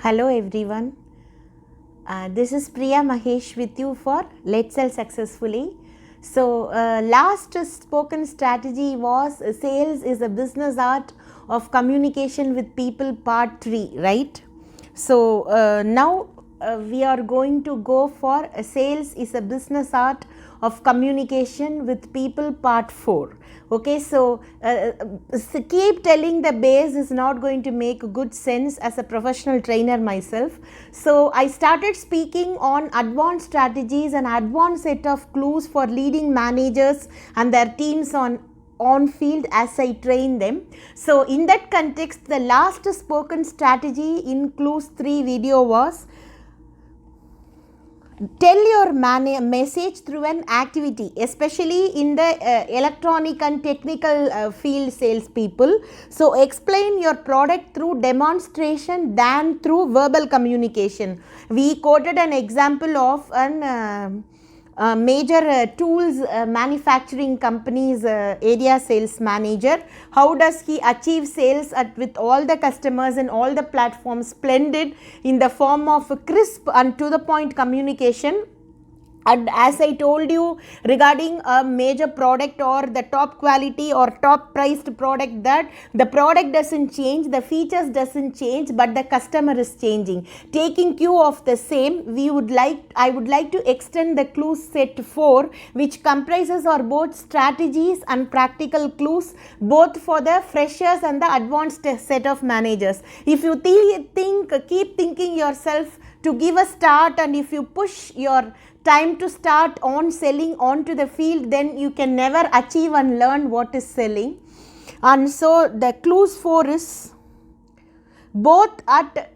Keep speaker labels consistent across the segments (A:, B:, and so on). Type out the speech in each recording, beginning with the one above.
A: Hello everyone. This is Priya Mahesh with you for Let's Sell Successfully. So, last spoken strategy was sales is a business art of communication with people part 3, right? So, now we are going to go for sales is a business art of communication with people part 4. Okay, so keep telling the base is not going to make good sense as a professional trainer myself. So I started speaking on advanced strategies and advanced set of clues for leading managers and their teams on field as I train them. So in that context, the last spoken strategy in clues 3 video was tell your message through an activity, especially in the electronic and technical field sales people. So explain your product through demonstration than through verbal communication. We quoted an example of an major tools manufacturing company's area sales manager. How does he achieve sales with all the customers and all the platforms splendid in the form of crisp and to the point communication? And as I told you regarding a major product or the top quality or top priced product, that the product doesn't change, the features doesn't change, but the customer is changing. Taking cue of the same, I would like to extend the clue set 4, which comprises or both strategies and practical clues, both for the freshers and the advanced set of managers. If you keep thinking yourself to give a start, and if you push your time to start on selling onto the field, then you can never achieve and learn what is selling. And so the clues 4 is both at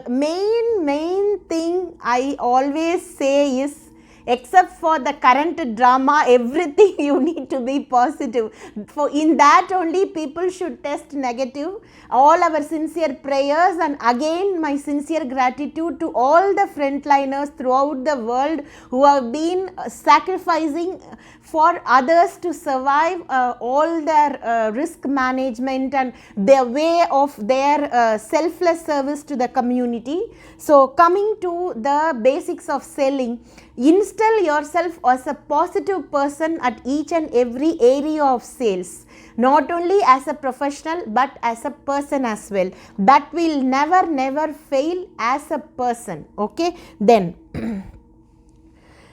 A: main thing I always say is, except for the current drama, everything you need to be positive. For in that only people should test negative. All our sincere prayers, and again my sincere gratitude to all the frontliners throughout the world who have been sacrificing for others to survive all their risk management and their way of their selfless service to the community. So coming to the basics of selling, install yourself as a positive person at each and every area of sales, not only as a professional but as a person as well. That will never fail as a person. Okay, then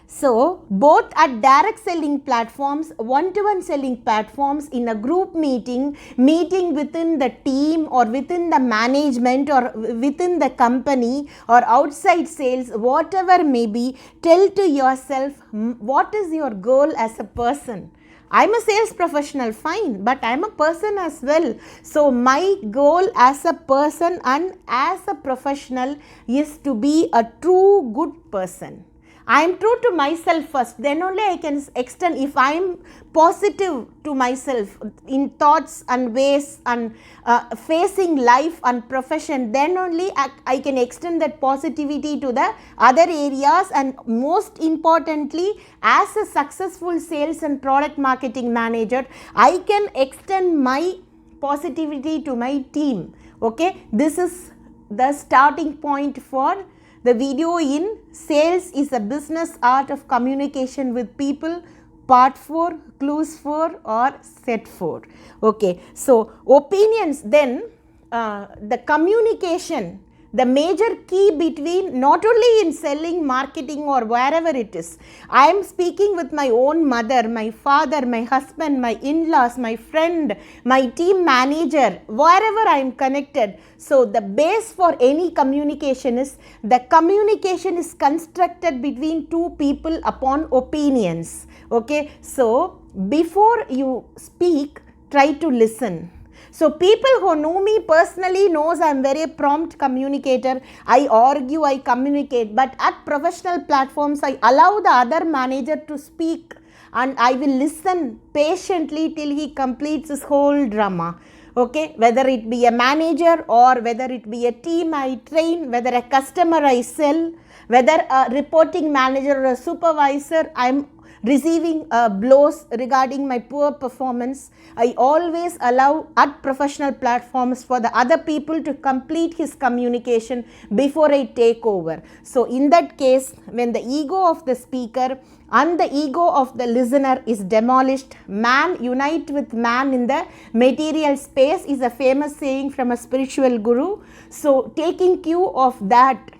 A: so both at direct selling platforms, one-to-one selling platforms, in a group meeting within the team or within the management or within the company or outside sales, whatever may be, tell to yourself what is your goal as a person. I'm a sales professional, fine, but I'm a person as well. So my goal as a person and as a professional is to be a true good person. I am true to myself first, then only I can extend. If I am positive to myself in thoughts and ways and facing life and profession, then only I can extend that positivity to the other areas. And most importantly, as a successful sales and product marketing manager, I can extend my positivity to my team. Okay, this is the starting point for the video in Sales is a Business Art of Communication with People, part 4, clues 4 or set 4. Okay, so opinions, then the communication, the major key between, not only in selling, marketing or wherever it is. I am speaking with my own mother, my father, my husband, my in-laws, my friend, my team manager, wherever I am connected. So the base for any communication is, the communication is constructed between two people upon opinions. Okay, so before you speak, try to listen. So people who know me personally knows I am very prompt communicator. I argue, I communicate, but at professional platforms I allow the other manager to speak and I will listen patiently till he completes his whole drama. Okay, whether it be a manager or whether it be a team I train, whether a customer I sell, whether a reporting manager or a supervisor, I am receiving blows regarding my poor performance, I always allow at professional platforms for the other people to complete his communication before I take over. So in that case, when the ego of the speaker and the ego of the listener is demolished, man unite with man in the material space is a famous saying from a spiritual guru. So taking cue of that,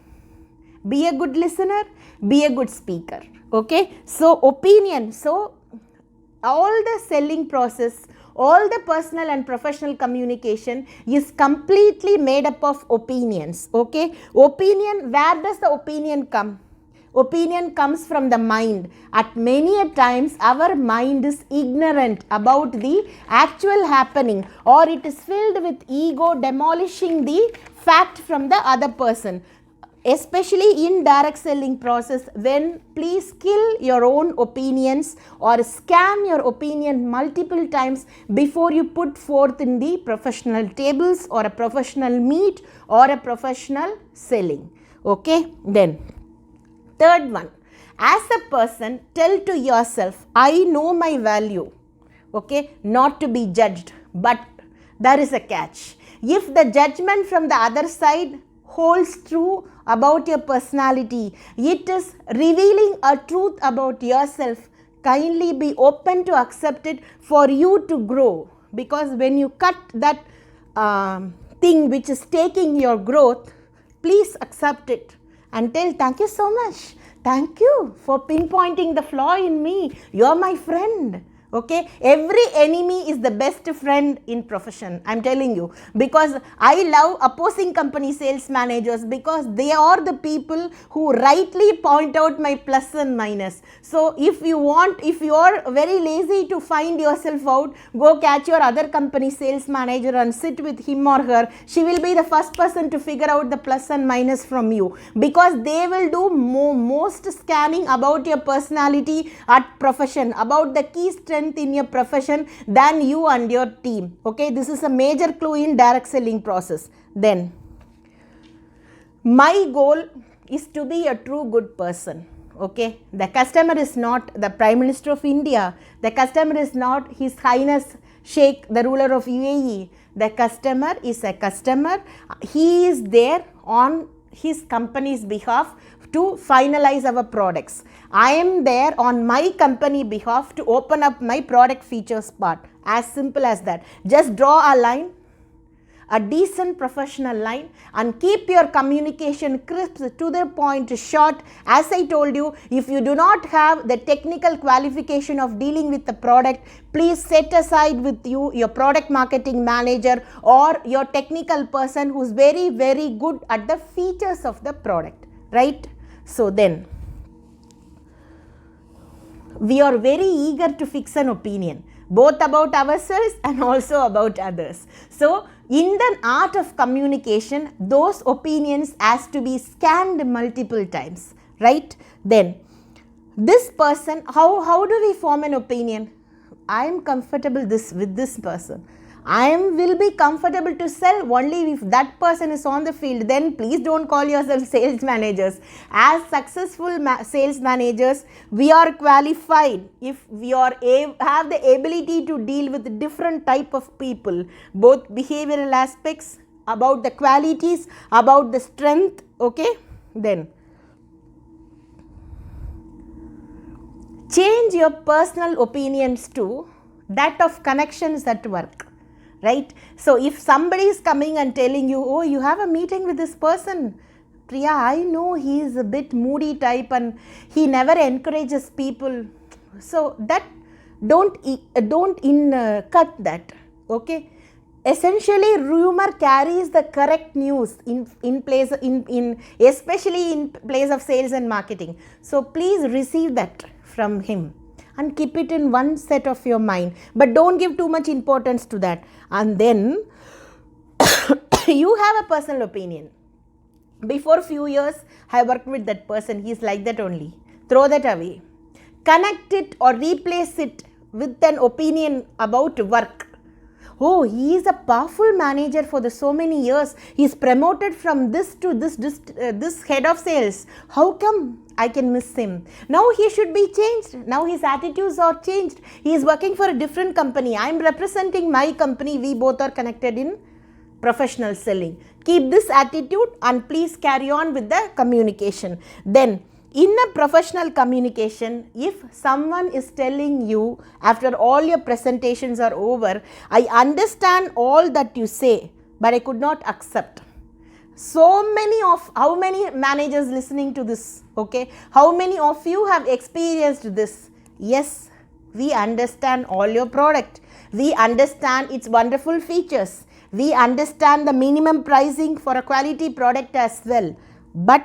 A: be a good listener, be a good speaker. Okay, so opinion. So all the selling process, all the personal and professional communication is completely made up of opinions. Okay, opinion, where does the opinion come? Opinion comes from the mind. At many a times our mind is ignorant about the actual happening, or it is filled with ego demolishing the fact from the other person. Especially in direct selling process, when please kill your own opinions or scan your opinion multiple times before you put forth in the professional tables or a professional meet or a professional selling. Okay, then third one, as a person, tell to yourself, I know my value. Okay, not to be judged, but there is a catch. If the judgment from the other side holds true about your personality, it is revealing a truth about yourself, kindly be open to accept it for you to grow. Because when you cut that thing which is taking your growth, please accept it and tell, thank you so much, thank you for pinpointing the flaw in me, you're my friend. Okay, every enemy is the best friend in profession, I'm telling you, because I love opposing company sales managers because they are the people who rightly point out my plus and minus. So if you are very lazy to find yourself out, go catch your other company sales manager and sit with him or her. She will be the first person to figure out the plus and minus from you, because they will do most scanning about your personality at profession, about the key strength in your profession than you and your team. Okay, this is a major clue in direct selling process. Then my goal is to be a true good person. Okay, the customer is not the Prime Minister of India, the customer is not His Highness Sheikh, the ruler of UAE. The customer is a customer. He is there on his company's behalf to finalize our products. I am there on my company behalf to open up my product features part. As simple as that. Just draw a line, a decent professional line, and keep your communication crisp, to the point, short. As I told you, if you do not have the technical qualification of dealing with the product, please set aside with you your product marketing manager or your technical person who is very, very good at the features of the product, right? So then, we are very eager to fix an opinion, both about ourselves and also about others. So in the art of communication, those opinions has to be scanned multiple times, right? Then this person, how do we form an opinion? I am comfortable with this person. I will be comfortable to sell only if that person is on the field. Then please don't call yourself sales managers. As successful sales managers, we are qualified if we are have the ability to deal with different type of people, both behavioral aspects, about the qualities, about the strength. Okay, then change your personal opinions to that of connections at work. Right? So if somebody is coming and telling you, oh, you have a meeting with this person, Priya, I know he is a bit moody type and he never encourages people. So that don't cut that. Okay? Essentially, rumor carries the correct news especially in place of sales and marketing. So please receive that from him and keep it in one set of your mind, but don't give too much importance to that. And then you have a personal opinion. Before few years, I worked with that person. He is like that only. Throw that away. Connect it or replace it with an opinion about work. oh, he is a powerful manager for the so many years. He is promoted from this to this head of sales. How come I can miss him? Now he should be changed. Now his attitudes are changed. He is working for a different company. I am representing my company. We both are connected in professional selling. Keep this attitude and please carry on with the communication. Then in a professional communication, if someone is telling you after all your presentations are over, I understand all that you say, but I could not accept. So many of, how many managers listening to this, okay? How many of you have experienced this? Yes, we understand all your product. We understand its wonderful features. We understand the minimum pricing for a quality product as well. But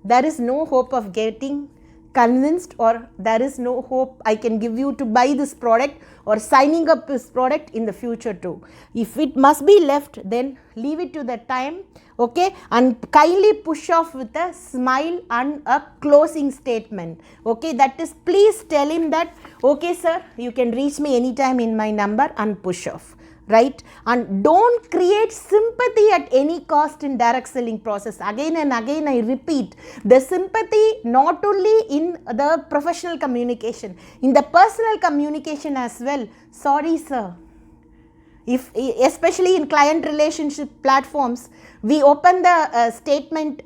A: there is no hope of getting convinced, or there is no hope I can give you to buy this product or signing up this product in the future too. If it must be left, then leave it to the time, okay, and kindly push off with a smile and a closing statement, okay. That is, please tell him that, okay sir, you can reach me anytime in my number, and push off. Right? And don't create sympathy at any cost in direct selling process. Again and again I repeat, the sympathy not only in the professional communication, in the personal communication as well. Sorry sir. If, especially in client relationship platforms, we open the statement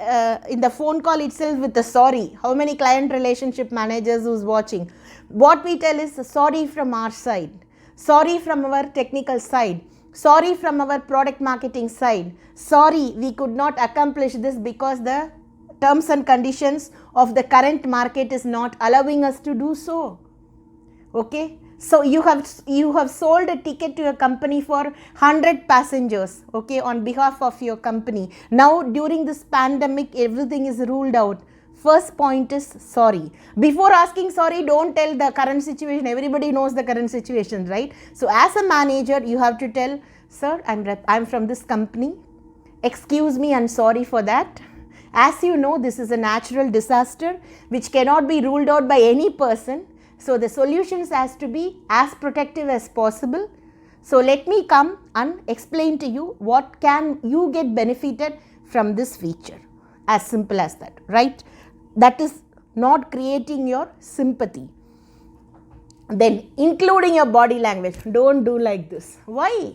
A: in the phone call itself with the sorry. How many client relationship managers who's watching? What we tell is sorry from our side. Sorry from our technical side. Sorry from our product marketing side. Sorry, we could not accomplish this because the terms and conditions of the current market is not allowing us to do so. Okay. So you have sold a ticket to a company for 100 passengers, okay, on behalf of your company. Now during this pandemic, everything is ruled out. First point is sorry. Before asking sorry, don't tell the current situation. Everybody knows the current situation, right? So as a manager, you have to tell, sir, I'm from this company. Excuse me and sorry for that. As you know, this is a natural disaster which cannot be ruled out by any person. So the solutions has to be as protective as possible. So let me come and explain to you what can you get benefited from this feature. As simple as that, right? That is not creating your sympathy. Then including your body language. Don't do like this. Why?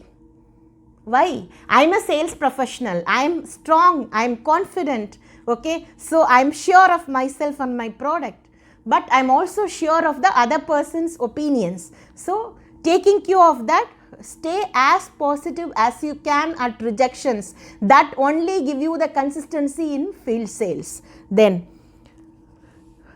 A: Why? I'm a sales professional. I'm strong. I'm confident. Okay. So I'm sure of myself and my product. But I'm also sure of the other person's opinions. So taking cue of that, stay as positive as you can at rejections. That only give you the consistency in field sales. Then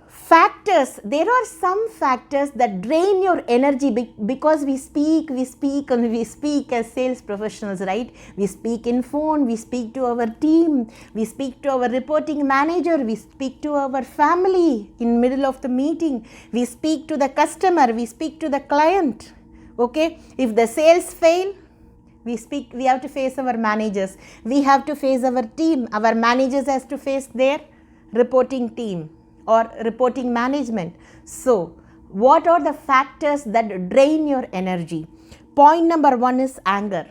A: factors, there are some factors that drain your energy because we speak as sales professionals, right? We speak in phone, we speak to our team, we speak to our reporting manager, we speak to our family in middle of the meeting, we speak to the customer, we speak to the client, okay? If the sales fail, we have to face our managers, we have to face our team, our managers has to face their reporting team or reporting management. So what are the factors that drain your energy? Point number 1 is anger,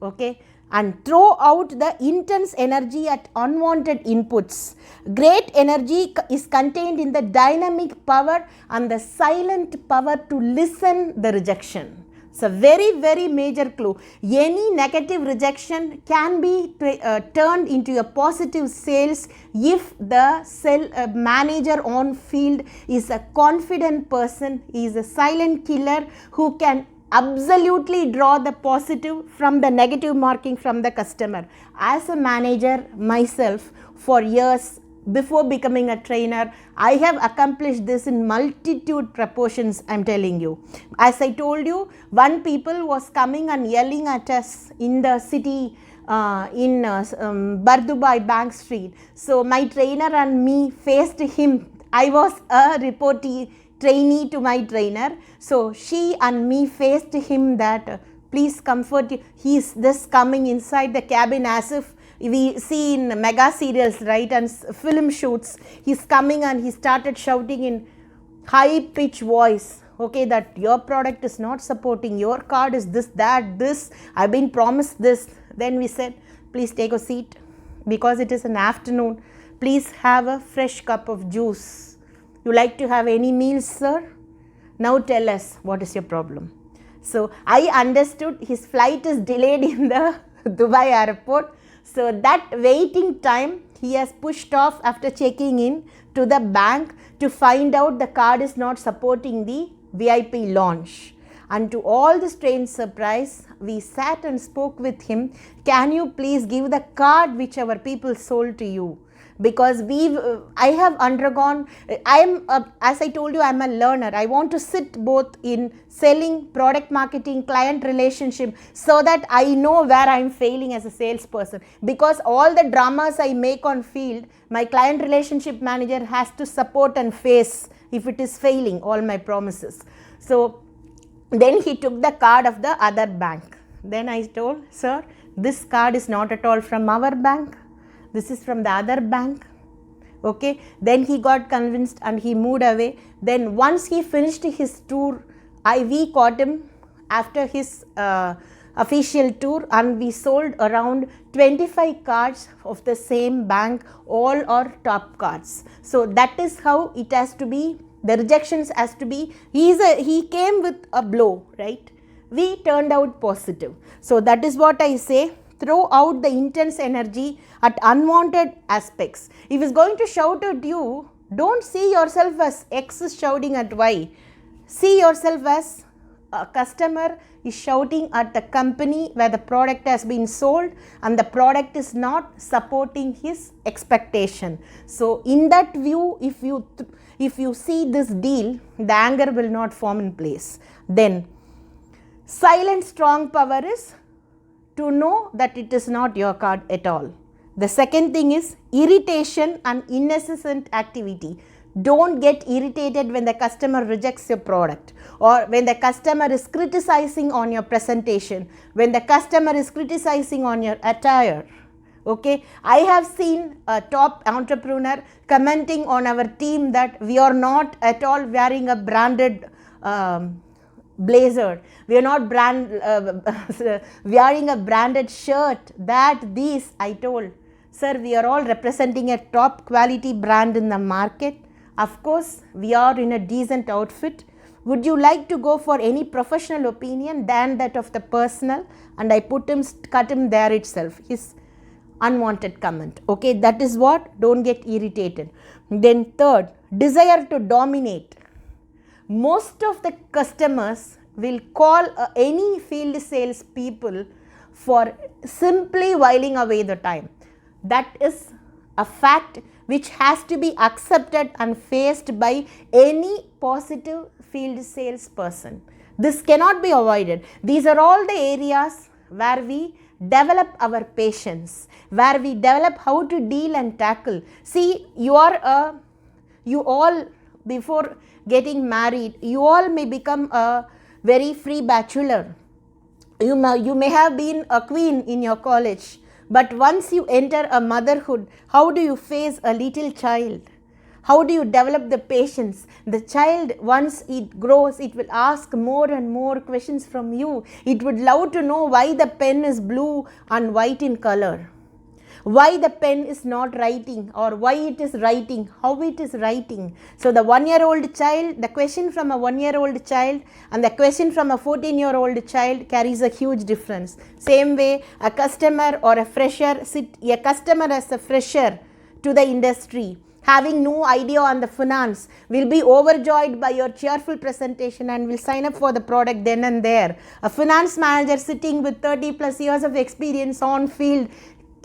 A: okay, and throw out the intense energy at unwanted inputs. Great energy is contained in the dynamic power and the silent power to listen the rejection. It's a very, very major clue. Any negative rejection can be turned into a positive sales if the manager on field is a confident person, is a silent killer who can absolutely draw the positive from the negative marking from the customer. As a manager myself, for years, before becoming a trainer, I have accomplished this in multitude proportions, I am telling you. As I told you, one people was coming and yelling at us in the city in Bardubai Bank Street. So my trainer and me faced him. I was a reportee trainee to my trainer. So she and me faced him that please comfort you. He is just coming inside the cabin as if we see in mega serials, right, and film shoots. He's coming and he started shouting in high pitch voice, okay, that your product is not supporting, your card is this, that, this, I've been promised this. Then we said, please take a seat, because it is an afternoon, please have a fresh cup of juice. You like to have any meals, sir? Now tell us, what is your problem? So I understood his flight is delayed in the Dubai airport. So that waiting time, he has pushed off after checking in to the bank to find out the card is not supporting the VIP launch. And to all the strange surprise, we sat and spoke with him. Can you please give the card which our people sold to you? Because I have undergone, as I told you, I'm a learner. I want to sit both in selling, product marketing, client relationship, so that I know where I'm failing as a salesperson. Because all the dramas I make on field, my client relationship manager has to support and face if it is failing, all my promises. So then he took the card of the other bank. Then I told, sir, this card is not at all from our bank. This is from the other bank. Okay. Then he got convinced and he moved away. Then once he finished his tour, we caught him after his official tour, and we sold around 25 cards of the same bank, all are top cards. So that is how it has to be. The rejections has to be, he came with a blow, right? We turned out positive. So that is what I say. Throw out the intense energy at unwanted aspects. If he's going to shout at you, don't see yourself as X is shouting at Y. See yourself as a customer is shouting at the company where the product has been sold and the product is not supporting his expectation. So in that view, if you see this deal, the anger will not form in place. Then silent strong power is to know that it is not your card at all. The second thing is irritation and incessant activity. Don't get irritated when the customer rejects your product, or when the customer is criticizing on your presentation, when the customer is criticizing on your attire. Okay, I have seen a top entrepreneur commenting on our team that we are not at all wearing a branded blazer, we are not wearing a branded shirt, that these. I told, sir, we are all representing a top quality brand in the market. Of course, we are in a decent outfit. Would you like to go for any professional opinion than that of the personal? And I cut him there itself, his unwanted comment. Okay, that is what, don't get irritated. Then third, desire to dominate. Most of the customers will call any field sales people for simply whiling away the time. That is a fact which has to be accepted and faced by any positive field sales person. This cannot be avoided. These are all the areas where we develop our patience, where we develop how to deal and tackle. See, you all, before getting married, you all may become a very free bachelor. You may have been a queen in your college, but once you enter a motherhood, how do you face a little child? How do you develop the patience? The child, once it grows, it will ask more and more questions from you. It would love to know why the pen is blue and white in color, why the pen is not writing, or why it is writing, how it is writing. So the 1-year-old child, the question from a 1-year-old child and the question from a 14-year-old child carries a huge difference. Same way, a customer or a fresher, a customer as a fresher to the industry, having no idea on the finance, will be overjoyed by your cheerful presentation and will sign up for the product then and there. A finance manager sitting with 30 plus years of experience on field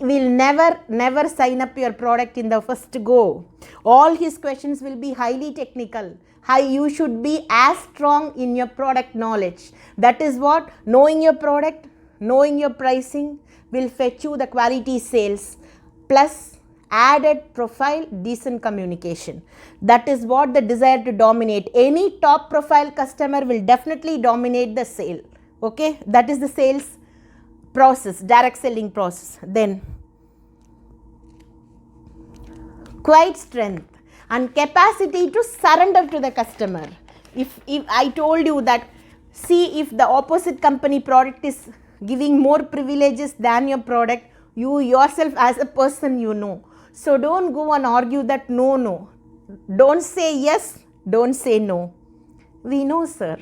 A: will never sign up your product in the first go. All his questions will be highly technical. You should be as strong in your product knowledge. That is what, knowing your product, knowing your pricing will fetch you the quality sales, plus added profile, decent communication. That is what the desire to dominate. Any top profile customer will definitely dominate the sale. Okay, that is the sales process, direct selling process. Then quiet strength and capacity to surrender to the customer. if I told you that, see, if the opposite company product is giving more privileges than your product, you yourself as a person, you know. So don't go and argue that no. Don't say yes, don't say no. We know, sir,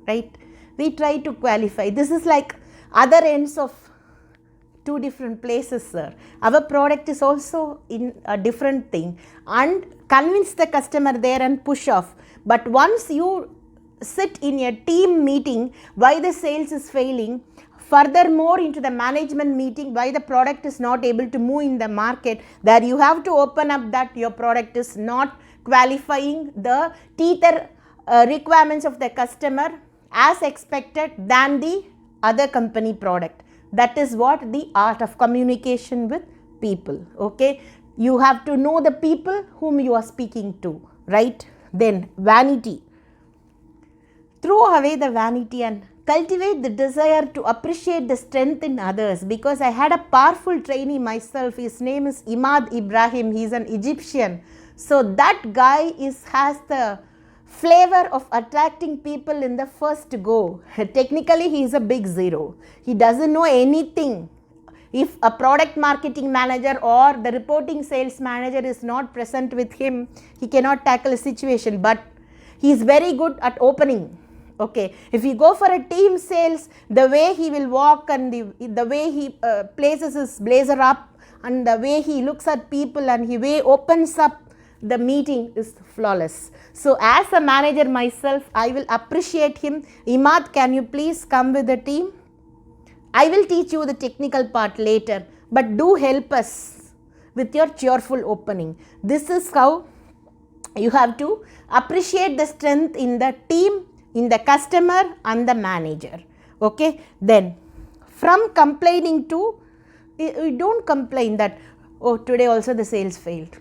A: right? We try to qualify. This is like other ends of two different places, sir. Our product is also in a different thing, and convince the customer there and push off. But once you sit in a team meeting why the sales is failing, furthermore into the management meeting why the product is not able to move in the market, there you have to open up that your product is not qualifying the teether requirements of the customer as expected than the other company product. That is what the art of communication with people. Okay, you have to know the people whom you are speaking to, right? Then vanity. Throw away the vanity and cultivate the desire to appreciate the strength in others. Because I had a powerful trainee myself. His name is Imad Ibrahim. He is an Egyptian. So that guy has the flavor of attracting people in the first go. Technically he is a big zero. He doesn't know anything. If a product marketing manager or the reporting sales manager is not present with him, he cannot tackle a situation, but he is very good at opening. Okay, if you go for a team sales, the way he will walk and the way he places his blazer up and the way he looks at people and the way opens up the meeting is flawless. So as a manager myself, I will appreciate him. Imad, can you please come with the team? I will teach you the technical part later, but do help us with your cheerful opening. This is how you have to appreciate the strength in the team, in the customer and the manager. Okay, then from complaining to, you don't complain that, oh, today also the sales failed,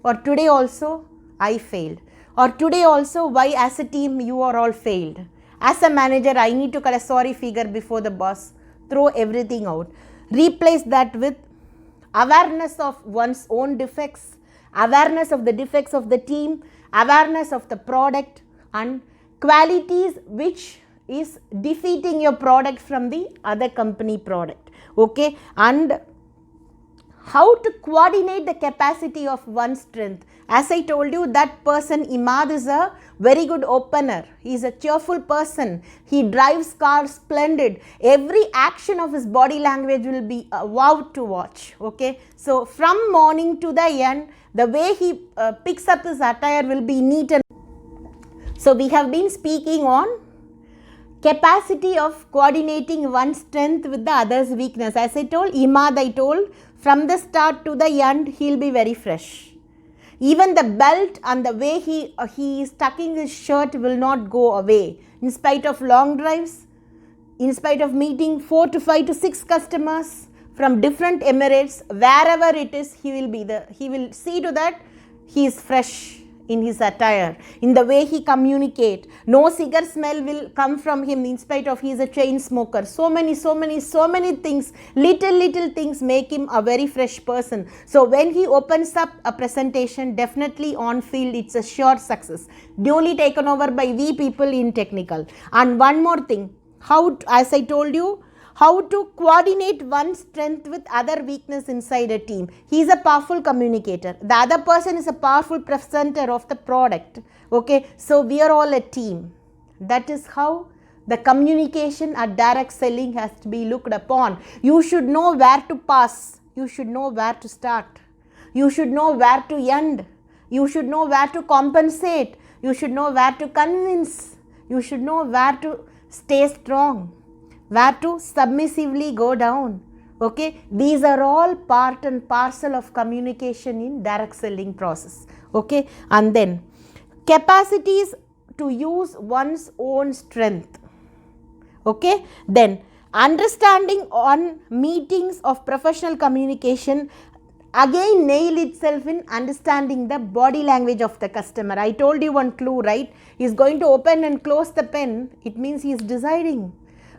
A: or today also I failed, or today also why as a team you are all failed. As a manager, I need to cut a sorry figure before the boss. Throw everything out. Replace that with awareness of one's own defects, awareness of the defects of the team, awareness of the product and qualities which is defeating your product from the other company product. Okay, and how to coordinate the capacity of one's strength. As I told you, that person Imad is a very good opener. He is a cheerful person. He drives cars splendid. Every action of his body language will be a wow to watch. Okay, so from morning to the end, the way he picks up his attire will be neat and. So we have been speaking on capacity of coordinating one's strength with the other's weakness. As I told Imad, I told from the start to the end, he'll be very fresh. Even the belt and the way he is tucking his shirt will not go away. In spite of long drives, in spite of meeting 4 to 5 to 6 customers from different emirates, wherever it is, he will see to that he is fresh in his attire, in the way he communicate. No cigar smell will come from him in spite of he is a chain smoker. So many things, little things make him a very fresh person. So when he opens up a presentation, definitely on field it's a sure success. Duly taken over by we people in technical. And one more thing, as I told you, how to coordinate one's strength with other weakness inside a team. He is a powerful communicator. The other person is a powerful presenter of the product. Okay, so we are all a team. That is how the communication at direct selling has to be looked upon. You should know where to pass. You should know where to start. You should know where to end. You should know where to compensate. You should know where to convince. You should know where to stay strong, where to submissively go down. Okay, these are all part and parcel of communication in direct selling process. Okay, and then capacities to use one's own strength. Okay, then understanding on meetings of professional communication, again nail itself in understanding the body language of the customer. I told you one clue, right? He is going to open and close the pen. It means he is deciding.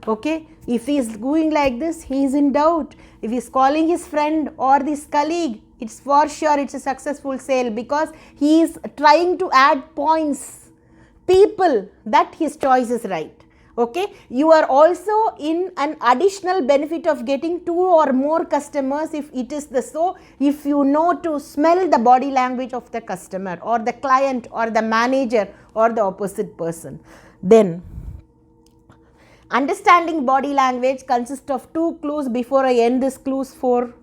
A: Okay, if he is going like this, he is in doubt. If he is calling his friend or his colleague, it's for sure it's a successful sale, because he is trying to add points people that his choice is right. Okay, you are also in an additional benefit of getting 2 or more customers if it is the so, if you know to smell the body language of the customer or the client or the manager or the opposite person. Then understanding body language consists of 2 clues before I end this clues 4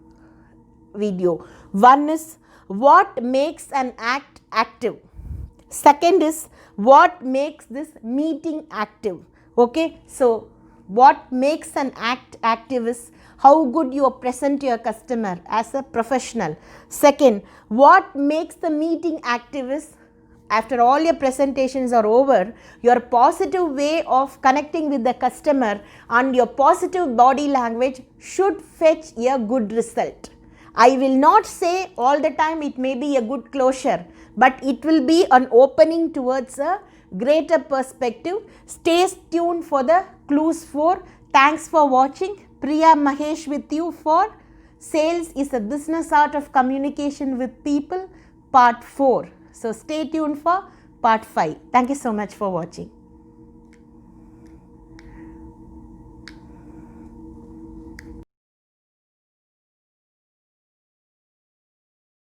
A: video. One is what makes an act active. Second is what makes this meeting active. Okay, so what makes an act active is how good you present your customer as a professional. Second, what makes the meeting active is after all your presentations are over, your positive way of connecting with the customer and your positive body language should fetch a good result. I will not say all the time it may be a good closure, but it will be an opening towards a greater perspective. Stay tuned for the clues 4. Thanks for watching. Priya Mahesh with you for Sales is a Business Art of Communication with People, Part 4. So stay tuned for Part 5. Thank you so much for watching.